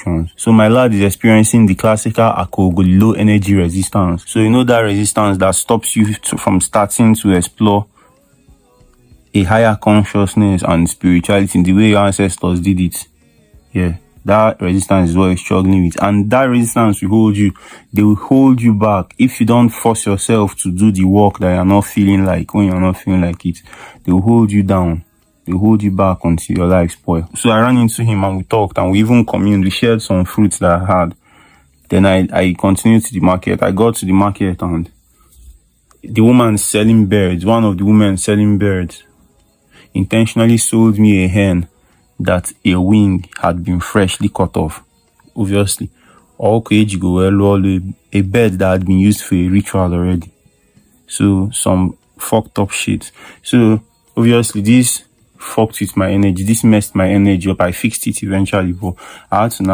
emotions. So my lad is experiencing the classical Akogoli low energy resistance. So you know that resistance that stops you from starting to explore a higher consciousness and spirituality in the way your ancestors did it. Yeah, that resistance is what you're struggling with. And that resistance will hold you. They will hold you back. If you don't force yourself to do the work that you're not feeling like, when you're not feeling like it, they will hold you down. They will hold you back until your life spoil. So I ran into him and we talked and we even communed. We shared some fruits that I had. Then I continued to the market. I got to the market and the woman selling birds, one of the women selling birds, intentionally sold me a hen that a wing had been freshly cut off. Obviously, a bed that had been used for a ritual already. So some fucked up shit. So obviously this fucked with my energy. This messed my energy up. I fixed it eventually, but I had to now